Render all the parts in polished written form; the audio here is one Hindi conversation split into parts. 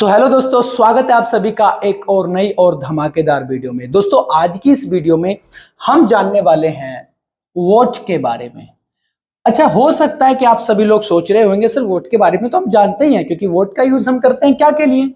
हेलो दोस्तों, स्वागत है आप सभी का एक और नई और धमाकेदार वीडियो में। दोस्तों आज की इस वीडियो में हम जानने वाले हैं वोट के बारे में। अच्छा, हो सकता है कि आप सभी लोग सोच रहे होंगे सर वोट के बारे में तो हम जानते ही हैं, क्योंकि वोट का यूज हम करते हैं क्या के लिए।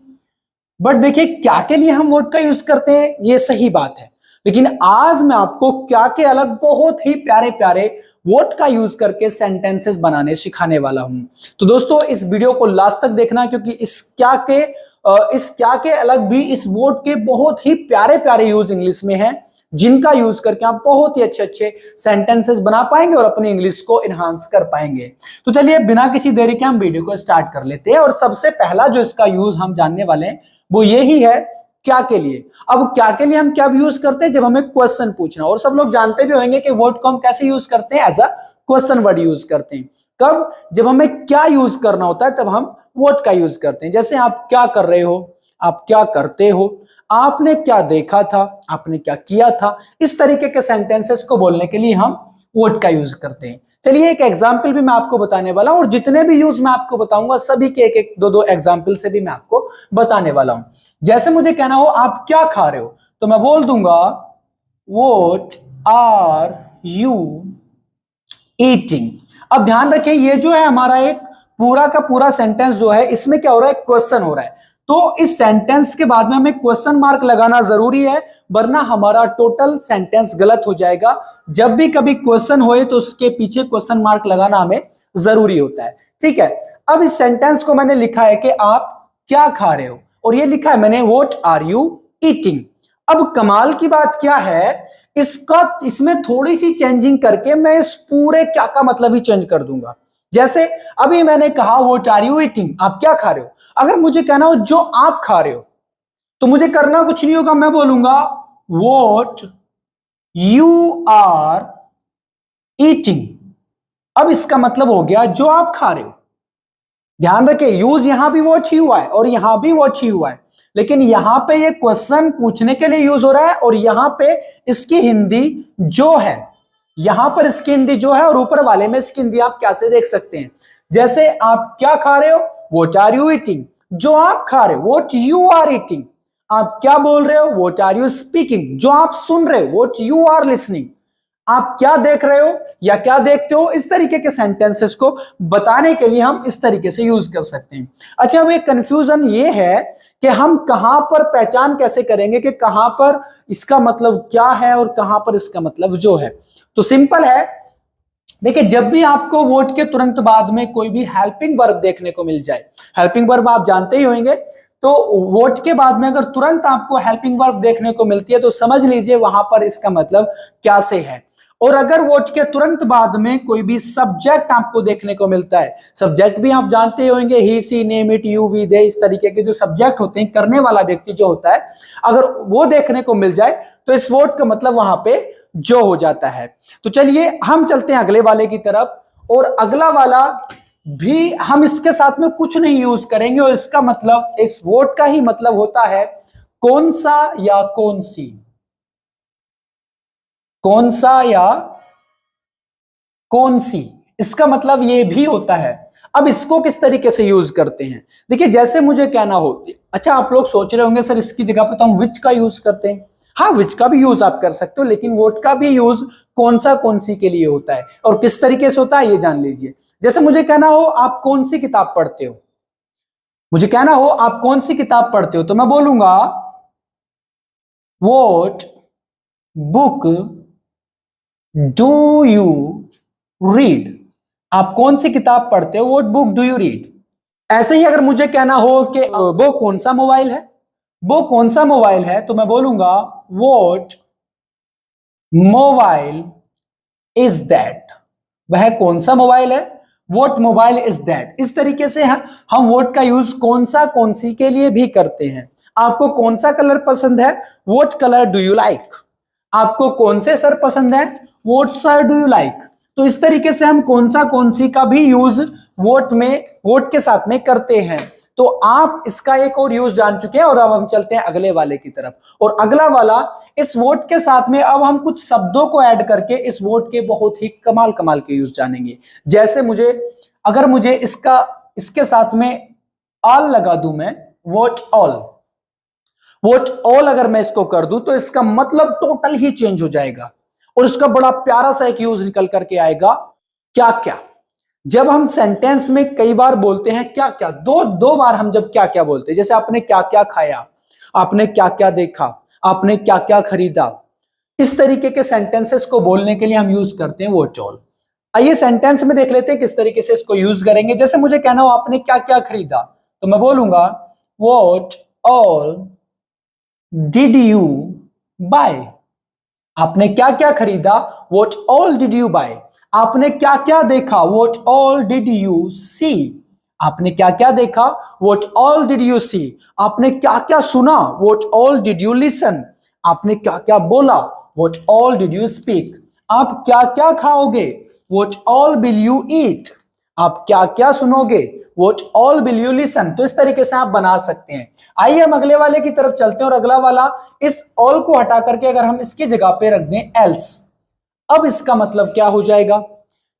बट देखिए, क्या के लिए हम वोट का यूज करते हैं ये सही बात है, लेकिन आज मैं आपको क्या के अलग बहुत ही प्यारे प्यारे वोट का यूज करके सेंटेंसेस बनाने सिखाने वाला हूं। तो दोस्तों इस वीडियो को लास्ट तक देखना, क्योंकि इस क्या के अलग भी इस वोट के बहुत ही प्यारे प्यारे यूज इंग्लिश में हैं, जिनका यूज करके आप बहुत ही अच्छे अच्छे सेंटेंसेस बना पाएंगे और अपनी इंग्लिश को एनहांस कर पाएंगे। तो चलिए बिना किसी देरी के हम वीडियो को स्टार्ट कर लेते हैं। और सबसे पहला जो इसका यूज हम जानने वाले हैं वो यही है क्या के लिए। अब क्या के लिए हम क्या यूज करते हैं, जब हमें क्वेश्चन पूछना, और सब लोग जानते भी होंगे कि वर्ड को हम कैसे यूज करते हैं, as a question word use करते हैं। कब? जब हमें क्या यूज करना होता है तब हम वर्ड का यूज करते हैं। जैसे आप क्या कर रहे हो, आप क्या करते हो, आपने क्या देखा था, आपने क्या किया था, इस तरीके के सेंटेंसेस को बोलने के लिए हम वर्ड का यूज करते हैं। चलिए एक एग्जाम्पल भी मैं आपको बताने वाला हूं, और जितने भी यूज मैं आपको बताऊंगा सभी के एक एक दो दो एग्जाम्पल से भी मैं आपको बताने वाला हूं। जैसे मुझे कहना हो आप क्या खा रहे हो, तो मैं बोल दूंगा व्हाट आर यू ईटिंग। अब ध्यान रखिए, ये जो है हमारा एक पूरा का पूरा सेंटेंस जो है, इसमें क्या हो रहा है, क्वेश्चन हो रहा है। तो इस सेंटेंस के बाद में हमें क्वेश्चन मार्क लगाना जरूरी है, वरना हमारा टोटल सेंटेंस गलत हो जाएगा। जब भी कभी क्वेश्चन होए तो उसके पीछे क्वेश्चन मार्क लगाना हमें जरूरी होता है। ठीक है, अब इस सेंटेंस को मैंने लिखा है कि आप क्या खा रहे हो, और ये लिखा है मैंने व्हाट आर यू ईटिंग। अब कमाल की बात क्या है, इसमें थोड़ी सी चेंजिंग करके मैं इस पूरे क्या का मतलब ही चेंज कर दूंगा। जैसे अभी मैंने कहा व्हाट आर यू ईटिंग, आप क्या खा रहे हो। अगर मुझे कहना हो जो आप खा रहे हो, तो मुझे करना कुछ नहीं होगा, मैं बोलूंगा व्हाट यू आर ईटिंग। अब इसका मतलब हो गया जो आप खा रहे हो। ध्यान रखें, यूज यहां भी वॉच ही हुआ है और यहां भी वॉच ही हुआ है, लेकिन यहां पे ये क्वेश्चन पूछने के लिए यूज हो रहा है, और यहां पे इसकी हिंदी जो है, यहां पर इसकी हिंदी जो है, और ऊपर वाले में इसकी हिंदी आप कैसे देख सकते हैं। जैसे आप क्या खा रहे हो, व्हाट आर यू ईटिंग। जो आप खा रहे हो, व्हाट यू आर ईटिंग। आप क्या बोल रहे हो, व्हाट आर यू स्पीकिंग। जो आप सुन रहे हो, व्हाट यू आर लिसनिंग। आप क्या देख रहे हो या क्या देखते हो। इस तरीके के सेंटेंसेस को बताने के लिए हम इस तरीके से यूज कर सकते हैं। अच्छा, अब एक कंफ्यूजन ये है कि हम कहां पर पहचान कैसे करेंगे कि कहां पर इसका मतलब क्या है और कहां पर इसका मतलब जो है। तो सिंपल है, देखिए जब भी आपको वोट के तुरंत बाद में कोई भी हेल्पिंग वर्ब देखने को मिल जाए, हेल्पिंग वर्ब आप जानते ही होंगे, तो वोट के बाद में अगर तुरंत आपको हेल्पिंग वर्ब देखने को मिलती है तो समझ लीजिए वहां पर इसका मतलब क्या से है। और अगर वोट के तुरंत बाद में कोई भी सब्जेक्ट आपको देखने को मिलता है, सब्जेक्ट भी आप जानते होंगे, he she name it you we they, इस तरीके के जो सब्जेक्ट होते हैं, करने वाला व्यक्ति जो होता है, अगर वो देखने को मिल जाए तो इस वोट का मतलब वहां पे जो हो जाता है। तो चलिए हम चलते हैं अगले वाले की तरफ, और अगला वाला भी हम इसके साथ में कुछ नहीं यूज करेंगे, और इसका मतलब, इस वोट का ही मतलब होता है कौन सा या कौन सी। कौन सा या कौन सी, इसका मतलब ये भी होता है। अब इसको किस तरीके से यूज करते हैं, देखिए जैसे मुझे कहना हो, अच्छा आप लोग सोच रहे होंगे सर इसकी जगह पर तो हम विच का यूज करते हैं। हाँ, विच का भी यूज आप कर सकते हो, लेकिन वोट का भी यूज कौन सा कौन सी के लिए होता है, और किस तरीके से होता है ये जान लीजिए। जैसे मुझे कहना हो आप कौन सी किताब पढ़ते हो, मुझे कहना हो आप कौन सी किताब पढ़ते हो, तो मैं बोलूंगा what book do you read. आप कौन सी किताब पढ़ते हो, what book do you read. ऐसे ही अगर मुझे कहना हो कि वो कौन सा मोबाइल है, वो कौन सा मोबाइल है, तो मैं बोलूंगा व्हाट मोबाइल इज दैट। वह कौन सा मोबाइल है, व्हाट मोबाइल इज दैट। इस तरीके से हम व्हाट का यूज कौन सा कौन सी के लिए भी करते हैं। आपको कौन सा कलर पसंद है, what colour do you like. आपको कौन से सर पसंद है, what sir do you like. तो इस तरीके से हम कौन सा कौन सी का भी यूज वोट के साथ में करते हैं। तो आप इसका एक और यूज जान चुके हैं, और अब हम चलते हैं अगले वाले की तरफ। और अगला वाला, इस वोट के साथ में अब हम कुछ शब्दों को ऐड करके इस वोट के बहुत ही कमाल कमाल के यूज जानेंगे। जैसे अगर मुझे इसके साथ में आल लगा दूं मैं, वॉच ऑल। वॉच ऑल अगर मैं इसको कर दूं तो इसका मतलब टोटल ही चेंज हो जाएगा और इसका बड़ा प्यारा सा एक यूज निकल करके आएगा, क्या क्या। जब हम सेंटेंस में कई बार बोलते हैं क्या क्या, दो दो बार हम जब क्या क्या बोलते हैं, जैसे आपने क्या क्या खाया, आपने क्या क्या देखा, आपने क्या क्या खरीदा, इस तरीके के सेंटेंसेस को बोलने के लिए हम यूज करते हैं वॉच ऑल। आइए सेंटेंस में देख लेते हैं किस तरीके से इसको यूज करेंगे। जैसे मुझे कहना हो आपने क्या क्या खरीदा, तो मैं बोलूंगा what all did you buy. आपने क्या क्या खरीदा, what all did you buy. आपने क्या क्या देखा, what all did you see. आपने क्या क्या देखा, what all did you see. आपने क्या क्या सुना, what all did you listen. आपने क्या क्या बोला, what all did you speak. आप क्या क्या खाओगे, what all will you eat. आप क्या क्या सुनोगे, what all will you listen. तो इस तरीके से आप बना सकते हैं। आइए हम अगले वाले की तरफ चलते हैं और अगला वाला, इस ऑल को हटा करके अगर हम इसकी जगह पे रख दें एल्स, अब इसका मतलब क्या हो जाएगा,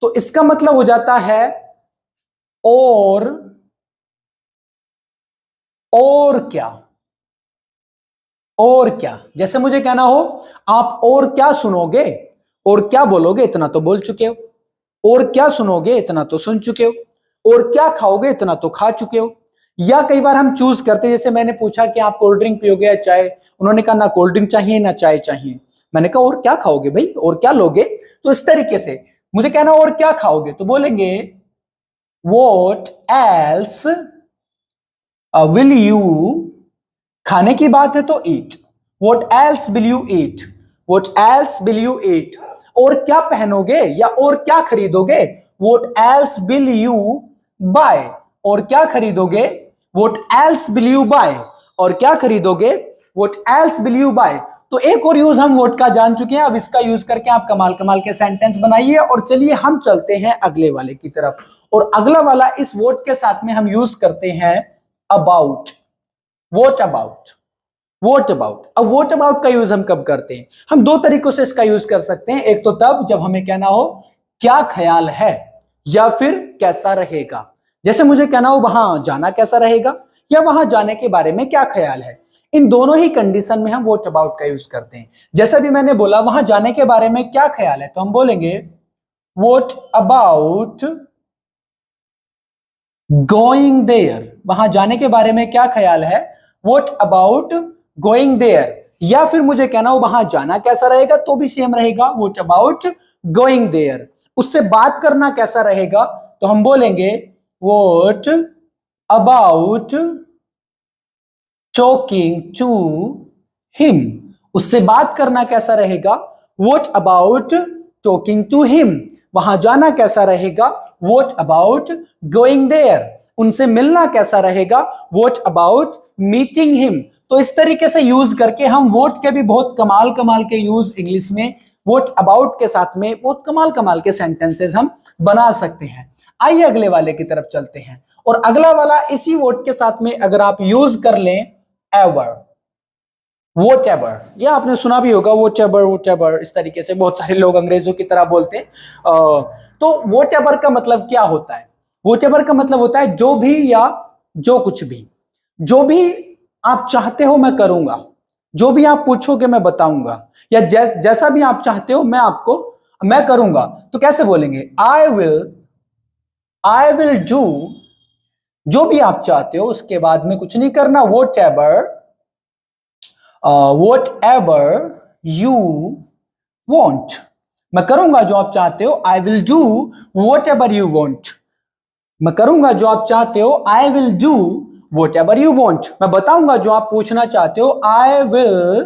तो इसका मतलब हो जाता है और क्या। और क्या, जैसे मुझे कहना हो आप और क्या सुनोगे, और क्या बोलोगे, इतना तो बोल चुके हो। और क्या सुनोगे, इतना तो सुन चुके हो। और क्या खाओगे, इतना तो खा चुके हो। या कई बार हम चूज करते, जैसे मैंने पूछा कि आप कोल्ड ड्रिंक पियोगे या चाय, उन्होंने कहा ना कोल्ड ड्रिंक चाहिए ना चाय चाहिए। मैंने कहा और क्या खाओगे भाई, और क्या लोगे। तो इस तरीके से मुझे कहना और क्या खाओगे, तो बोलेंगे व्हाट एल्स विल यू। खाने की बात है तो eat, what else will you eat, what else will you eat. और क्या पहनोगे या और क्या खरीदोगे, what else will you buy. और क्या खरीदोगे, what else will you buy. और क्या खरीदोगे, what else will you buy. तो एक और यूज हम व्हाट का जान चुके हैं, अब इसका यूज करके आप कमाल कमाल के सेंटेंस बनाइए। और चलिए हम चलते हैं अगले वाले की तरफ, और अगला वाला इस व्हाट के साथ में हम यूज करते हैं about. What about, what about. अब व्हाट अबाउट का यूज हम कब करते हैं, हम दो तरीकों से इसका यूज कर सकते हैं। एक तो तब जब हमें कहना हो क्या ख्याल है, या फिर कैसा रहेगा। जैसे मुझे कहना हो वहां जाना कैसा रहेगा, या वहां जाने के बारे में क्या ख्याल है। इन दोनों ही कंडीशन में हम व्हाट अबाउट का यूज करते हैं। जैसा भी मैंने बोला वहां जाने के बारे में क्या ख्याल है, तो हम बोलेंगे व्हाट अबाउट गोइंग देयर। वहां जाने के बारे में क्या ख्याल है, व्हाट अबाउट गोइंग देयर। या फिर मुझे कहना हो वहां जाना कैसा रहेगा, तो भी सेम रहेगा, व्हाट अबाउट गोइंग देयर। उससे बात करना कैसा रहेगा, तो हम बोलेंगे what about talking to him. उससे बात करना कैसा रहेगा, what about talking to him. वहां जाना कैसा रहेगा, व्हाट अबाउट गोइंग देयर। उनसे मिलना कैसा रहेगा, व्हाट अबाउट मीटिंग हिम। तो इस तरीके से यूज करके हम व्हाट के भी बहुत कमाल कमाल के यूज इंग्लिश में व्हाट अबाउट के साथ में बहुत कमाल कमाल के सेंटेंसेस हम बना सकते हैं। आइए अगले वाले की तरफ चलते हैं, और अगला वाला इसी व्हाट के साथ में अगर आप यूज कर लें एवर, वोट एवर। यह आपने सुना भी होगा, वोट एवर, इस तरीके से बहुत सारे लोग अंग्रेजों की तरह बोलते हैं। तो वोट एवर का मतलब क्या होता है, वोट एवर का मतलब होता है जो भी या जो कुछ भी। जो भी आप चाहते हो मैं करूंगा, जो भी आप पूछोगे मैं बताऊंगा, या जैसा भी आप चाहते हो मैं करूंगा। तो कैसे बोलेंगे, आई विल डू। जो भी आप चाहते हो उसके बाद में कुछ नहीं करना, वोट एवर यू वॉन्ट। मैं करूंगा जो आप चाहते हो, I will do what ever you want. मैं करूंगा जो आप चाहते हो, I will do what ever you want. मैं बताऊंगा जो आप पूछना चाहते हो, आई विल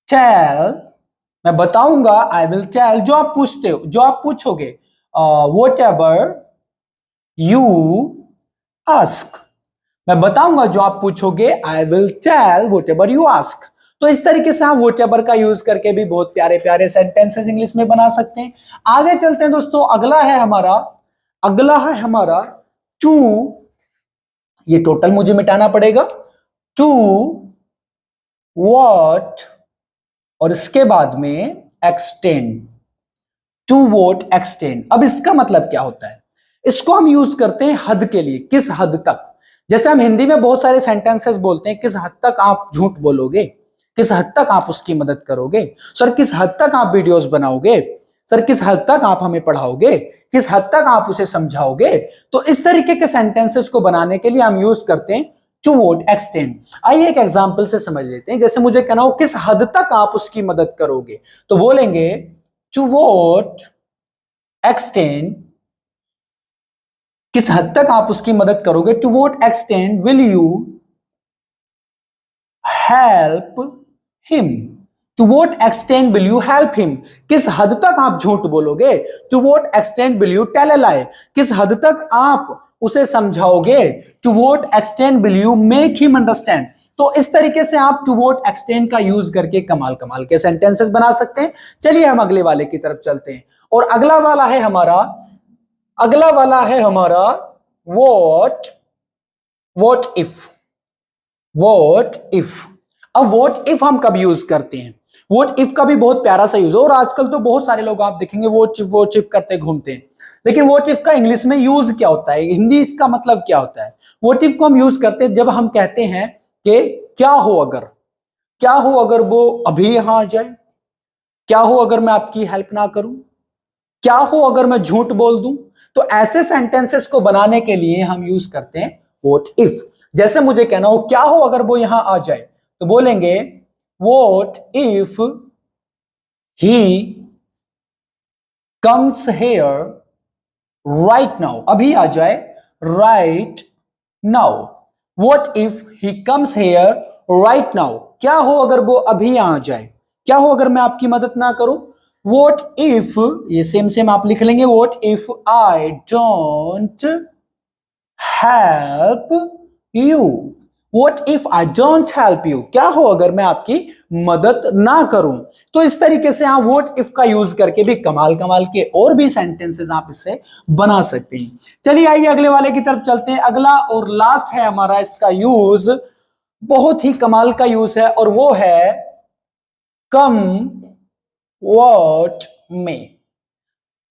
टेल। मैं बताऊंगा, आई विल टेल जो आप पूछते हो, जो आप पूछोगे, वॉट एवर यू आस्क। मैं बताऊंगा जो आप पूछोगे, I will tell whatever you ask. तो इस तरीके से आप वॉट एवर का यूज करके भी बहुत प्यारे प्यारे सेंटेंसेस इंग्लिश में बना सकते हैं। आगे चलते हैं दोस्तों, अगला है हमारा टू। ये टोटल मुझे मिटाना पड़ेगा, टू वॉट, और इसके बाद में एक्सटेंड, टू वॉट एक्सटेंड। अब इसका मतलब क्या होता है, इसको हम यूज करते हैं हद के लिए, किस हद तक। जैसे हम हिंदी में बहुत सारे सेंटेंसेस बोलते हैं, किस हद तक आप झूठ बोलोगे, किस हद तक आप उसकी मदद करोगे, सर किस हद तक आप वीडियोस बनाओगे, सर किस हद तक आप हमें पढ़ाओगे, किस हद तक आप उसे समझाओगे। तो इस तरीके के सेंटेंसेस को बनाने के लिए हम यूज करते हैं टू वॉट एक्सटेंड। आइए एक एग्जांपल से समझ लेते हैं। जैसे मुझे कहना हो किस हद तक आप उसकी मदद करोगे, तो बोलेंगे टू वॉट एक्सटेंड, किस हद तक आप उसकी मदद करोगे, to what extent will you help him, to what extent will you help him, किस हद तक आप झूठ बोलोगे, to what extent will you tell a lie, किस हद तक आप उसे समझाओगे, to what extent will you make him understand. तो इस तरीके से आप टू वॉट एक्सटेंड का यूज करके कमाल कमाल के सेंटेंसेस बना सकते हैं। चलिए हम अगले वाले की तरफ चलते हैं, और अगला वाला है हमारा वॉट इफ। अब वॉट इफ हम कब यूज करते हैं, वॉट इफ का भी बहुत प्यारा सा यूज है, और आजकल तो बहुत सारे लोग आप देखेंगे वॉट इफ करते घूमते हैं। लेकिन वॉट इफ का इंग्लिश में यूज क्या होता है, हिंदी इसका मतलब क्या होता है। वॉट इफ को हम यूज करते हैं जब हम कहते हैं कि क्या हो अगर वो अभी यहां आ जाए, क्या हो अगर मैं आपकी हेल्प ना करूं, क्या हो अगर मैं झूठ बोल दूं। तो ऐसे सेंटेंसेस को बनाने के लिए हम यूज करते हैं वॉट इफ। जैसे मुझे कहना हो क्या हो अगर वो यहां आ जाए, तो बोलेंगे what if he comes here right now, अभी आ जाए right now. What if he comes here right now, क्या हो अगर वो अभी आ जाए, क्या हो अगर मैं आपकी मदद ना करूं। वॉट इफ, ये सेम आप लिख लेंगे, what if I don't help you, what if I don't help you, क्या हो अगर मैं आपकी मदद ना करूं। तो इस तरीके से आप वॉट इफ का यूज करके भी कमाल कमाल के और भी सेंटेंसेस आप इससे बना सकते हैं। चलिए आइए अगले वाले की तरफ चलते हैं। अगला और लास्ट है हमारा इसका यूज, बहुत ही कमाल का यूज है, और वो है कम वोट में।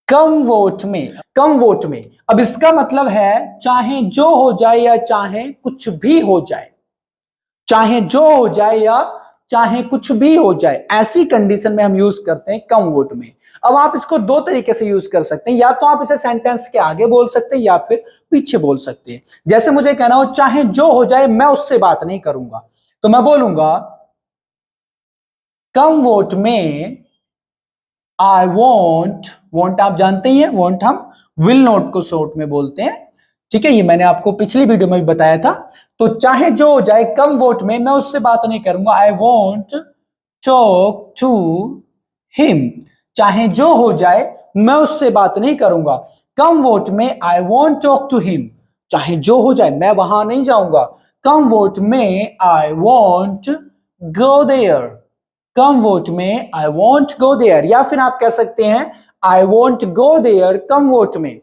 कम वोट में, अब इसका मतलब है चाहे जो हो जाए या चाहे कुछ भी हो जाए, चाहे जो हो जाए या चाहे कुछ भी हो जाए, ऐसी कंडीशन में हम यूज करते हैं कम वोट में। अब आप इसको दो तरीके से यूज कर सकते हैं, या तो आप इसे सेंटेंस के आगे बोल सकते हैं या फिर पीछे बोल सकते हैं। जैसे मुझे कहना हो चाहे जो हो जाए मैं उससे बात नहीं करूंगा, तो मैं बोलूंगा कम वोट में आई वॉन्ट आप जानते ही हैं, वॉन्ट हम विल नॉट को शॉर्ट में बोलते हैं, ठीक है, ये मैंने आपको पिछली वीडियो में भी बताया था। तो चाहे जो हो जाए कम वोट में मैं उससे बात नहीं करूंगा, I won't talk to him, चाहे जो हो जाए मैं उससे बात नहीं करूंगा। Come what may I won't talk to him, चाहे जो हो जाए मैं वहां नहीं जाऊंगा। Come what may I won't go there, come what may I won't go there, या फिर आप कह सकते हैं I won't go there come what may.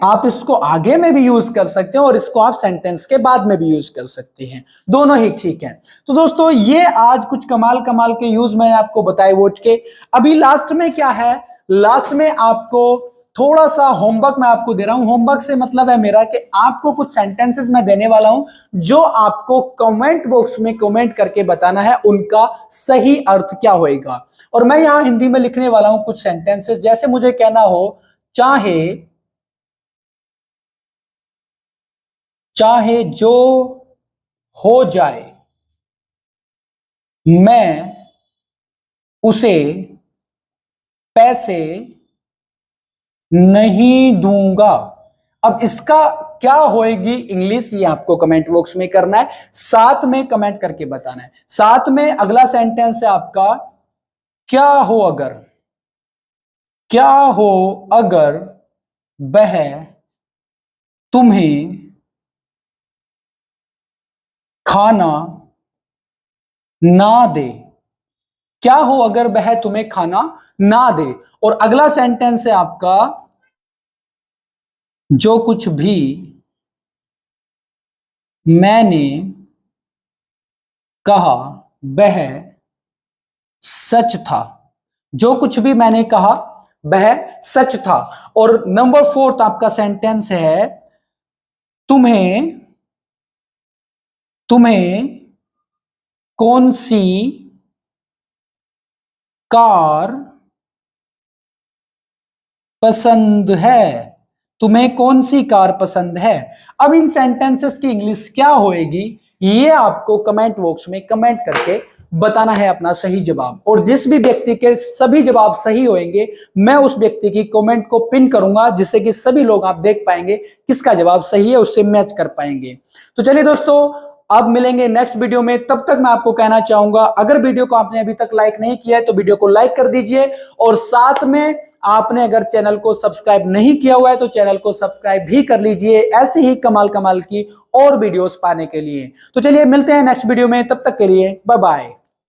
आप इसको आगे में भी यूज कर सकते हैं और इसको आप सेंटेंस के बाद में भी यूज कर सकते हैं, दोनों ही ठीक है। तो दोस्तों ये आज कुछ कमाल कमाल के यूज मैंने आपको बताए वोट के। अभी लास्ट में क्या है, लास्ट में आपको थोड़ा सा होमवर्क मैं आपको दे रहा हूं। होमवर्क से मतलब है मेरा कि आपको कुछ सेंटेंसेस मैं देने वाला हूं जो आपको कमेंट बॉक्स में कमेंट करके बताना है उनका सही अर्थ क्या होएगा। और मैं यहां हिंदी में लिखने वाला हूं कुछ सेंटेंसेस। जैसे मुझे कहना हो चाहे जो हो जाए मैं उसे पैसे नहीं दूंगा। अब इसका क्या होएगी इंग्लिश, ये आपको कमेंट बॉक्स में करना है, साथ में कमेंट करके बताना है। साथ में अगला सेंटेंस है आपका क्या हो अगर वह तुम्हें खाना ना दे, क्या हो अगर वह तुम्हें खाना ना दे। और अगला सेंटेंस है आपका जो कुछ भी मैंने कहा वह सच था, जो कुछ भी मैंने कहा वह सच था। और नंबर 4 आपका सेंटेंस है तुम्हें तुम्हें कौन सी कार पसंद है? तुम्हें कौन सी कार पसंद है? अब इन सेंटेंसेस की इंग्लिश क्या होएगी, ये आपको कमेंट बॉक्स में कमेंट करके बताना है अपना सही जवाब। और जिस भी व्यक्ति के सभी जवाब सही होंगे, मैं उस व्यक्ति की कमेंट को पिन करूंगा, जिससे कि सभी लोग आप देख पाएंगे किसका जवाब सही है, उससे मैच कर पाएंगे। तो चलिए दोस्तों, अब मिलेंगे नेक्स्ट वीडियो में। तब तक मैं आपको कहना चाहूंगा, अगर वीडियो को आपने अभी तक लाइक नहीं किया है तो वीडियो को लाइक कर दीजिए, और साथ में आपने अगर चैनल को सब्सक्राइब नहीं किया हुआ है तो चैनल को सब्सक्राइब भी कर लीजिए, ऐसे ही कमाल कमाल की और वीडियोस पाने के लिए। तो चलिए मिलते हैं नेक्स्ट वीडियो में, तब तक के लिए बाय बाय।